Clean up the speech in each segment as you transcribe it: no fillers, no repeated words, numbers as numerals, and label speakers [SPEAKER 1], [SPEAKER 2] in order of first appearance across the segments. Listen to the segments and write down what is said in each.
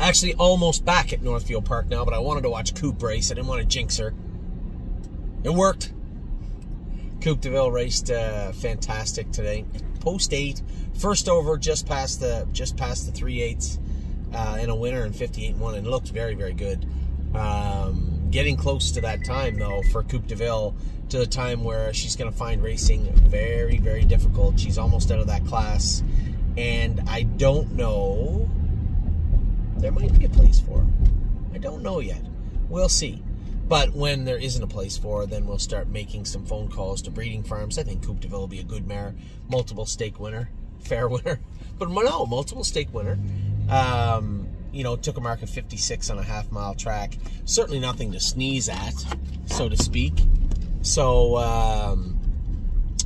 [SPEAKER 1] Actually, almost back at Northfield Park now, but I wanted to watch Coupe race. I didn't want to jinx her. It worked. Coupe de Ville raced fantastic today. Post 8, first over, just past the 3/8 in a winner in 58.1, and looked very, very good. Getting close to that time though for Coupe de Ville, to the time where she's going to find racing very, very difficult. She's almost out of that class, and I don't know. There might be a place for her. I don't know yet. We'll see. But when there isn't a place for her, then we'll start making some phone calls to breeding farms. I think Coupe de Ville will be a good mare. Multiple stake winner. Fair winner. But no, multiple stake winner. You know, took a mark of 56 on a half-mile track. Certainly nothing to sneeze at, so to speak. So,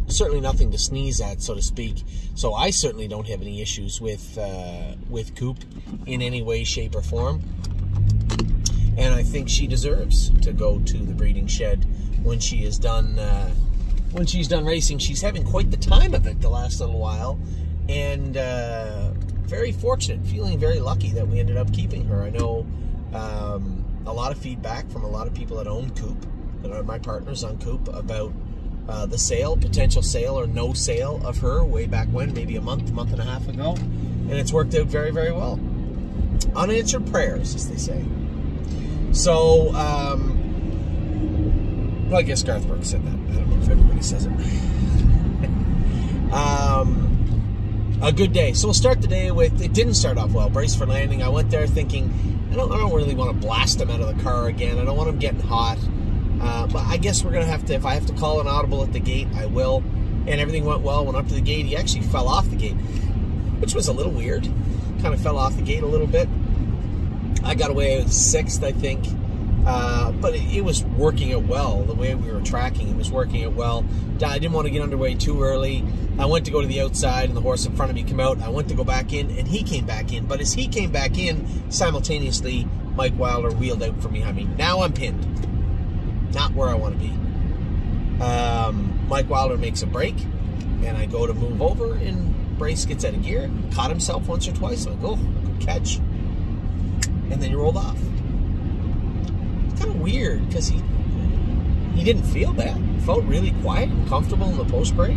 [SPEAKER 1] certainly nothing to sneeze at, so to speak. So I certainly don't have any issues with Coupe in any way, shape, or form. And I think she deserves to go to the breeding shed when she is done. When she's done racing, she's having quite the time of it the last little while, and very fortunate, feeling very lucky that we ended up keeping her. I know a lot of feedback from a lot of people that own Coupe, that are my partners on Coupe, about the sale, potential sale or no sale of her way back when, maybe a month and a half ago, and it's worked out very, very well. Unanswered prayers, as they say. So, well, I guess Garth Brooks said that. I don't know if everybody says it. A good day. So we'll start the day with, it didn't start off well. Brace for landing. I went there thinking, I don't really want to blast him out of the car again. I don't want him getting hot. But I guess we're going to have to, if I have to call an audible at the gate, I will. And everything went well. Went up to the gate. He actually fell off the gate, which was a little weird. Kind of fell off the gate a little bit. I got away with 6th, I think. But it was working it well. The way we were tracking, it was working it well. I didn't want to get underway too early. I went to go to the outside, and the horse in front of me came out. I went to go back in, and he came back in. But as he came back in, simultaneously, Mike Wilder wheeled out from behind me. Now I'm pinned. Not where I want to be. Mike Wilder makes a break, and I go to move over, and Brace gets out of gear. Caught himself once or twice. I'm like, oh, good catch. And then he rolled off. It's kind of weird, because he didn't feel bad. He felt really quiet and comfortable in the post break.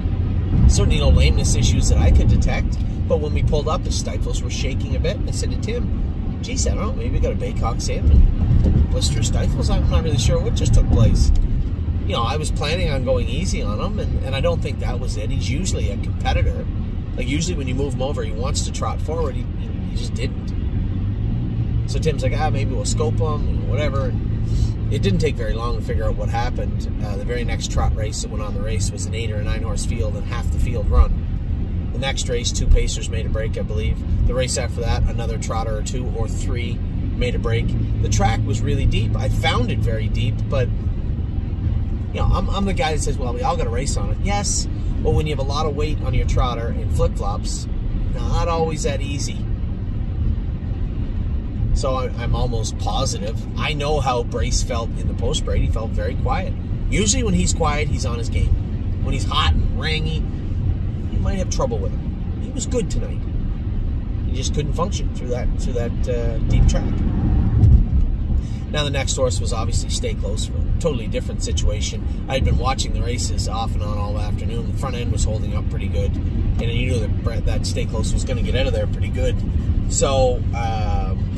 [SPEAKER 1] Certainly no lameness issues that I could detect, but when we pulled up, his stifles were shaking a bit. I said to Tim, geez, I don't know, maybe we got a Baycock salmon, blister stifles. I'm not really sure what just took place. You know, I was planning on going easy on him, and I don't think that was it. He's usually a competitor. Like, usually when you move him over, he wants to trot forward. He just didn't. So Tim's like, maybe we'll scope him, whatever. And it didn't take very long to figure out what happened. The very next trot race that went on the race was an 8 or a 9 horse field and half the field run. The next race, 2 pacers made a break, I believe. The race after that, another trotter or 2 or 3 made a break. The track was really deep. I found it very deep, but you know, I'm the guy that says, well, we all got a race on it. Yes, but when you have a lot of weight on your trotter and flip-flops, not always that easy. So I'm almost positive. I know how Brace felt in the post-break. He felt very quiet. Usually when he's quiet, he's on his game. When he's hot and rangy, you might have trouble with him. He was good tonight. He just couldn't function through that deep track. Now the next horse was obviously Stay Close, for a totally different situation. I'd been watching the races off and on all afternoon. The front end was holding up pretty good, and you knew that Stay Close was going to get out of there pretty good. So,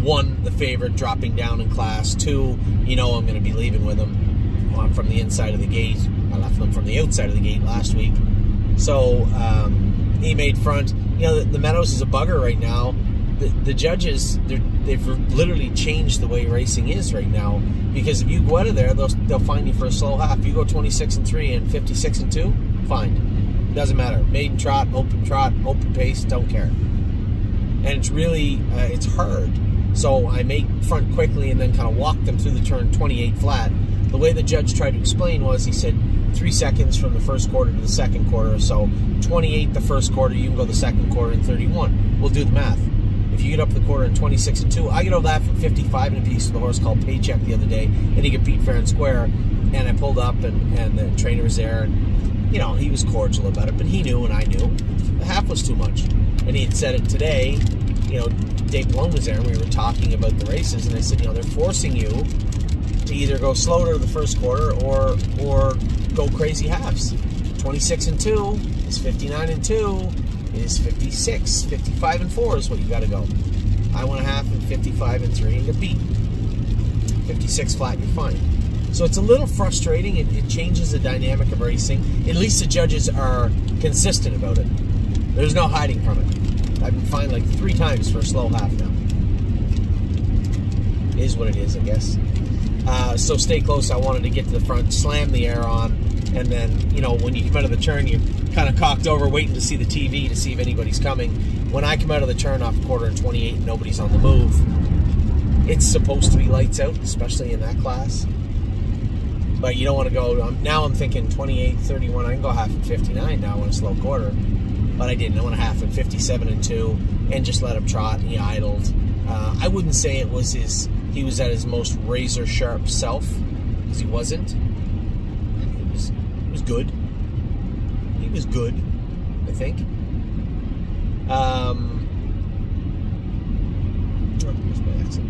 [SPEAKER 1] 1, the favorite, dropping down in class. 2, you know I'm going to be leaving with him from the inside of the gate. I left them from the outside of the gate last week. So, he made front. You know, the Meadows is a bugger right now. The judges, they've literally changed the way racing is right now, because if you go out of there, they'll fine you for a slow half. If you go 26-3 and 56-2, fine. Doesn't matter. Maiden trot, open pace, don't care. And it's really, it's hard. So I make front quickly and then kind of walk them through the turn 28 flat. The way the judge tried to explain was, he said 3 seconds from the first quarter to the second quarter. So 28 the first quarter, you can go the second quarter in 31. We'll do the math. If you get up the quarter in 26-2, I get over that from 55 and a piece with a horse called Paycheck the other day, and he could beat fair and square. And I pulled up, and the trainer was there, and you know, he was cordial about it, but he knew and I knew the half was too much. And he had said it today, you Dave Malone was there, and we were talking about the races, and I said, they're forcing you to either go slow to the first quarter or go crazy halves. 26 and 2 is 59 and 2 is 56. 55 and 4 is what you got to go. I went a half and 55 and 3 and get beat. 56 flat, you're fine. So it's a little frustrating. It changes the dynamic of racing. At least the judges are consistent about it. There's no hiding from it. I've been fined like 3 times for a slow half now. It is what it is, I guess. So stay close. I wanted to get to the front, slam the air on, and then, when you come out of the turn, you kind of cocked over, waiting to see the TV to see if anybody's coming. When I come out of the turn off quarter and 28 and nobody's on the move, it's supposed to be lights out, especially in that class. But you don't want to go, now I'm thinking 28, 31, I can go half and 59 now in a slow quarter. But I didn't. I went a half and 57 and 2 and just let him trot, and he idled. I wouldn't say he was at his most razor sharp self, because he wasn't. He was good. He was good, I think. Where's my exit?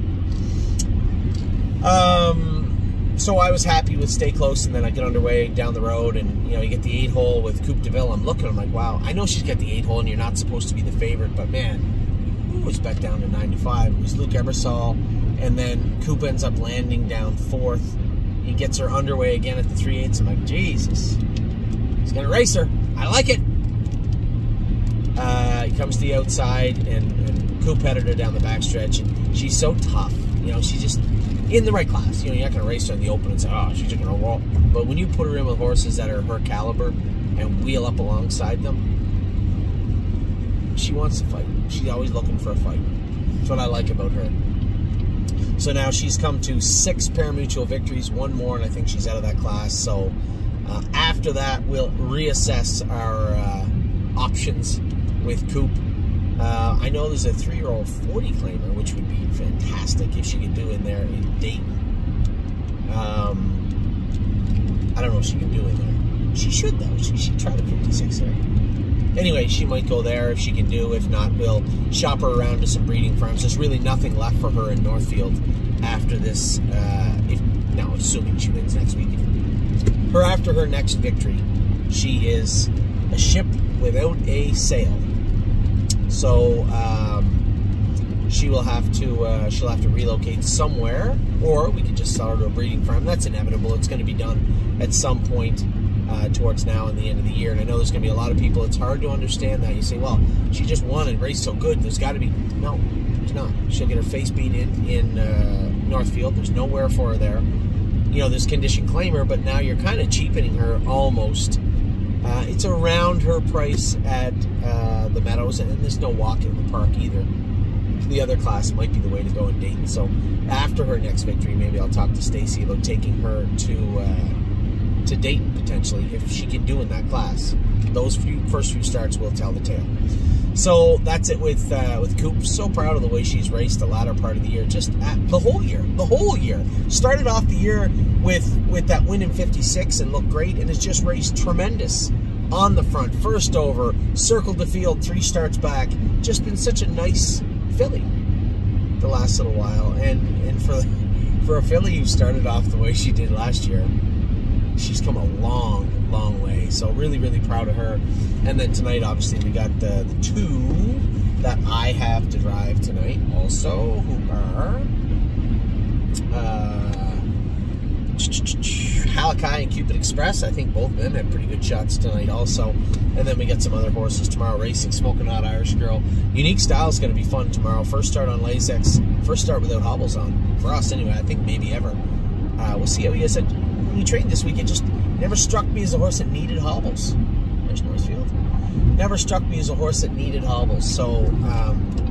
[SPEAKER 1] So I was happy with stay close, and then I get underway down the road, and you get the 8-hole with Coupe de Ville. I'm looking, I'm like, wow, I know she's got the 8-hole, and you're not supposed to be the favorite, but man, who was bet down to 9-5? It was Luke Ebersol, and then Coupe ends up landing down 4th. He gets her underway again at the 3/8. I'm like, Jesus, he's gonna race her. I like it. He comes to the outside, and Coupe headed her down the backstretch, and she's so tough. She's just in the right class. You're not going to race her in the open and say, oh, she's just going to roll. But when you put her in with horses that are her caliber and wheel up alongside them, she wants to fight. She's always looking for a fight. That's what I like about her. So now she's come to 6 pari-mutuel victories, 1 more, and I think she's out of that class. So after that, we'll reassess our options with Coupe. I know there's a 3-year-old 40 claimer, which would be fantastic if she could do in there in Dayton. I don't know if she can do in there. She should, though. She should try the 56 there. Anyway, she might go there if she can do. If not, we'll shop her around to some breeding farms. There's really nothing left for her in Northfield after this, assuming she wins next week. After her next victory, she is a ship without a sail. So she'll have to relocate somewhere, or we could just sell her to a breeding farm. That's inevitable. It's going to be done at some point towards now and the end of the year. And I know there's going to be a lot of people. It's hard to understand that. You say, well, she just won and raced so good. There's got to be. No, there's not. She'll get her face beat in Northfield. There's nowhere for her there. There's condition claimer, but now you're kind of cheapening her almost. It's around her price at the Meadows, and there's no walk in the park either. The other class might be the way to go in Dayton. So after her next victory, maybe I'll talk to Stacy about taking her to Dayton potentially, if she can do in that class. Those first few starts will tell the tale. So that's it with Coupe. So proud of the way she's raced the latter part of the year, just the whole year. Started off the year with that win in 56 and looked great, and has just raced tremendous on the front. First over, circled the field 3 starts back. Just been such a nice filly the last little while, and for a filly who started off the way she did last year, she's come a long way. So really, really proud of her. And then tonight, obviously, we got the 2 that I have to drive tonight also, who are Halakai and Cupid Express. I think both of them have pretty good shots tonight also. And then we got some other horses tomorrow racing. Smoking Hot Irish Girl. Unique Style is going to be fun tomorrow. First start on Lasix. First start without hobbles on. For us, anyway. I think maybe ever. We'll see how he is. When we trained this week, it just never struck me as a horse that needed hobbles. There's Northfield. Never struck me as a horse that needed hobbles. So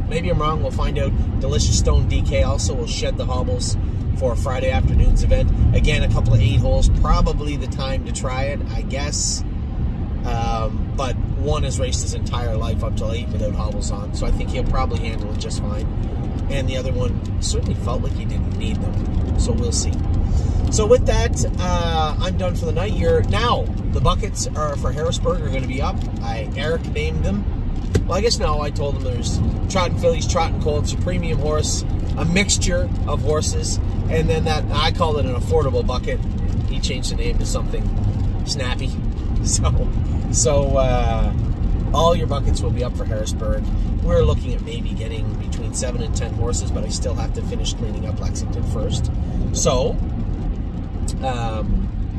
[SPEAKER 1] maybe I'm wrong. We'll find out. Delicious Stone DK also will shed the hobbles for a Friday afternoon's event. Again, a couple of 8 holes. Probably the time to try it, I guess. But one has raced his entire life up till 8 without hobbles on. So I think he'll probably handle it just fine. And the other one certainly felt like he didn't need them. So we'll see. So with that, I'm done for the night here. Now, the buckets are for Harrisburg are going to be up. Eric named them. Well, I guess no. I told him there's Trotting Fillies, Trotting Colts, a premium horse, a mixture of horses, and then that I called it an affordable bucket. He changed the name to something snappy. So all your buckets will be up for Harrisburg. We're looking at maybe getting between 7 and 10 horses, but I still have to finish cleaning up Lexington first. So,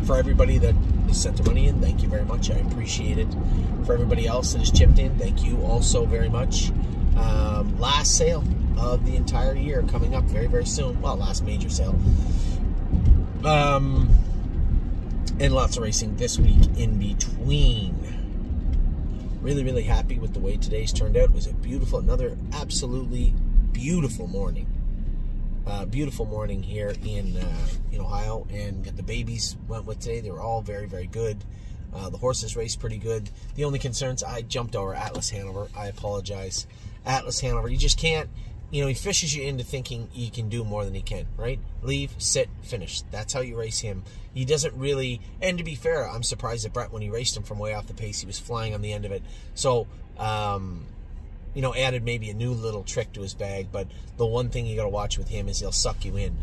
[SPEAKER 1] for everybody that has sent their money in, thank you very much. I appreciate it. For everybody else that has chipped in, thank you also very much. Last sale of the entire year coming up very, very soon. Well, last major sale. And lots of racing this week in between. Really, really happy with the way today's turned out. It was a beautiful, another absolutely beautiful morning. Beautiful morning here in Ohio, and the babies went with today. They were all very, very good. The horses raced pretty good. The only concerns, I jumped over Atlas Hanover. I apologize. Atlas Hanover, you just can't, he fishes you into thinking you can do more than he can, right? Leave, sit, finish. That's how you race him. He doesn't really, and to be fair, I'm surprised at Brett when he raced him from way off the pace. He was flying on the end of it. So, added maybe a new little trick to his bag, but the one thing you got to watch with him is he'll suck you in.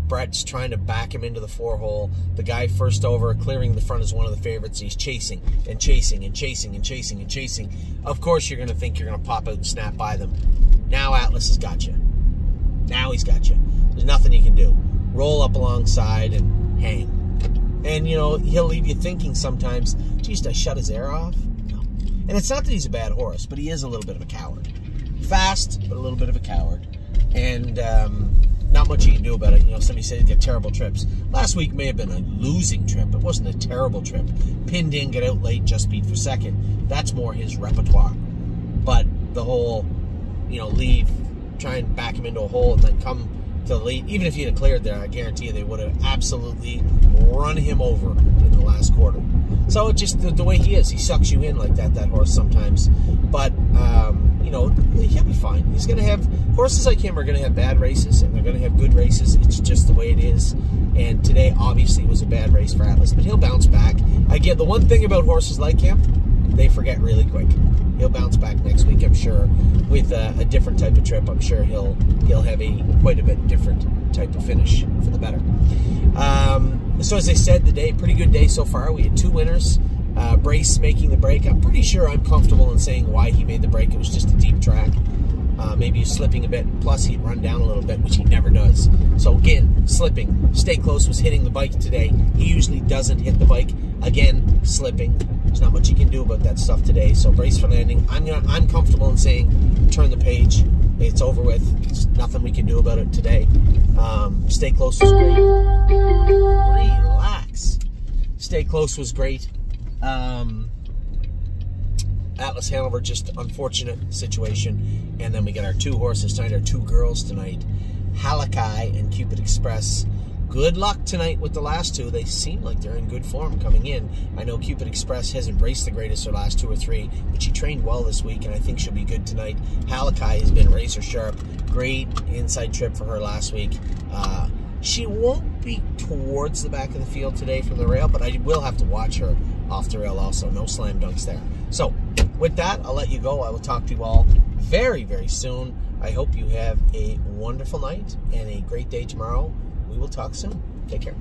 [SPEAKER 1] Brett's trying to back him into the 4-hole. The guy first over, clearing the front, is one of the favorites. He's chasing and chasing and chasing and chasing and chasing. Of course, you're going to think you're going to pop out and snap by them. Now Atlas has got you. Now he's got you. There's nothing he can do. Roll up alongside and hang. And, he'll leave you thinking sometimes, geez, did I shut his air off? And it's not that he's a bad horse, but he is a little bit of a coward. Fast, but a little bit of a coward. And not much you can do about it. Somebody said he'd get terrible trips. Last week may have been a losing trip. It wasn't a terrible trip. Pinned in, get out late, just beat for second. That's more his repertoire. But the whole, leave, try and back him into a hole, and then come to the lead. Even if he had cleared there, I guarantee you they would have absolutely run him over in the last quarter. So it's just the way he is. He sucks you in like that horse sometimes. But, he'll be fine. He's going to have, horses like him are going to have bad races, and they're going to have good races. It's just the way it is. And today, obviously, was a bad race for Atlas, but he'll bounce back. Again, the one thing about horses like him, they forget really quick. He'll bounce back next week, I'm sure, with a different type of trip. I'm sure he'll have quite a bit different type of finish for the better. So as I said, the day, pretty good day so far. We had 2 winners. Brace making the break. I'm pretty sure I'm comfortable in saying why he made the break. It was just a deep track. Maybe he's slipping a bit. Plus, he'd run down a little bit, which he never does. So again, slipping. Stay Close was hitting the bike today. He usually doesn't hit the bike. Again, slipping. There's not much you can do about that stuff today. So brace for landing. I'm comfortable in saying turn the page. It's over with. There's nothing we can do about it today. Stay Close was great. Relax. Stay Close was great. Atlas Hanover, just unfortunate situation. And then we got our 2 horses tonight, our 2 girls tonight, Halakai and Cupid Express. Good luck tonight with the last 2. They seem like they're in good form coming in. I know Cupid Express hasn't raced the greatest her last 2 or 3, but she trained well this week, and I think she'll be good tonight. Halakai has been razor sharp. Great inside trip for her last week. She won't be towards the back of the field today from the rail, but I will have to watch her off the rail also. No slam dunks there. So, with that, I'll let you go. I will talk to you all very, very soon. I hope you have a wonderful night and a great day tomorrow. We will talk soon. Take care.